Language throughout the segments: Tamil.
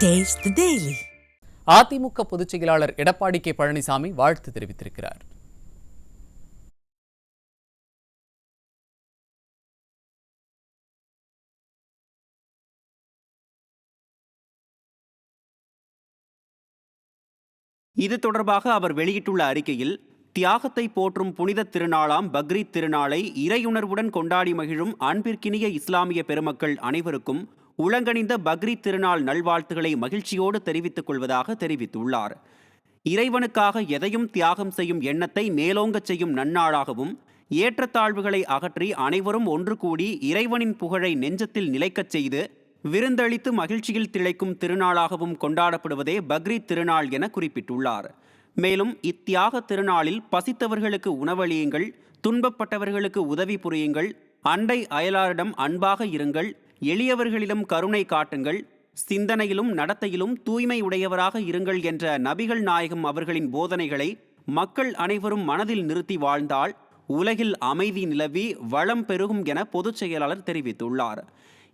Taste the Daily. அதிமுக பொதுச் செயலாளர் எடப்பாடி கே பழனிசாமி வாழ்த்து தெரிவித்திருக்கிறார். இது தொடர்பாக அவர் வெளியிட்டுள்ள அறிக்கையில், தியாகத்தை போற்றும் புனித திருநாளாம் பக்ரீத் திருநாளை இறையுணர்வுடன் கொண்டாடி மகிழும் அன்பிற்கினிய இஸ்லாமிய பெருமக்கள் அனைவருக்கும் உலங்கணிந்த பக்ரீத் திருநாள் நல்வாழ்த்துக்களை மகிழ்ச்சியோடு தெரிவித்துக் கொள்வதாக தெரிவித்துள்ளார். இறைவனுக்காக எதையும் தியாகம் செய்யும் எண்ணத்தை மேலோங்கச் செய்யும் நன்னாளாகவும், ஏற்றத்தாழ்வுகளை அகற்றி அனைவரும் ஒன்று கூடி இறைவனின் புகழை நெஞ்சத்தில் நிலைக்கச் செய்து விருந்தளித்து மகிழ்ச்சியில் திளைக்கும் திருநாளாகவும் கொண்டாடப்படுவதே பக்ரீத் திருநாள் என குறிப்பிட்டுள்ளார். மேலும் இத்தியாக திருநாளில் பசித்தவர்களுக்கு உணவளியுங்கள், துன்பப்பட்டவர்களுக்கு உதவி புரியுங்கள், அண்டை அயலாரிடம் அன்பாக இருங்கள், எளியவர்களிடம் கருணை காட்டுங்கள், சிந்தனையிலும் நடத்தையிலும் தூய்மை உடையவராக இருங்கள் என்ற நபிகள் நாயகம் அவர்களின் போதனைகளை மக்கள் அனைவரும் மனதில் நிறுத்தி வாழ்ந்தால் உலகில் அமைதி நிலவி வளம் பெருகும் என பொதுச் செயலாளர் தெரிவித்துள்ளார்.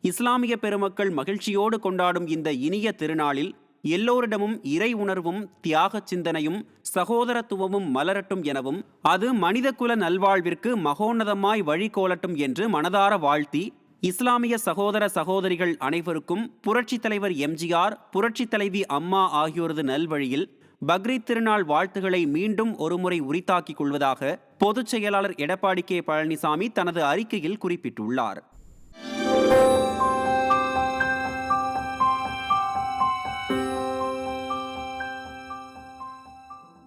இஸ்லாமிய பெருமக்கள் மகிழ்ச்சியோடு கொண்டாடும் இந்த இனிய திருநாளில் எல்லோரிடமும் இறை உணர்வும் தியாக சிந்தனையும் சகோதரத்துவமும் மலரட்டும் எனவும், அது மனிதகுல நல்வாழ்விற்கு மகோன்னதமாய் வழிகோலட்டும் என்று மனதார வாழ்த்தி, இஸ்லாமிய சகோதர சகோதரிகள் அனைவருக்கும் புரட்சித் தலைவர் எம்ஜிஆர், புரட்சித் தலைவி அம்மா ஆகியோரது நல்வழியில் பக்ரீத் திருநாள் வாழ்த்துக்களை மீண்டும் ஒருமுறை உரித்தாக்கிக் கொள்வதாக பொதுச் செயலாளர் எடப்பாடி கே பழனிசாமி தனது அறிக்கையில் குறிப்பிட்டுள்ளார்.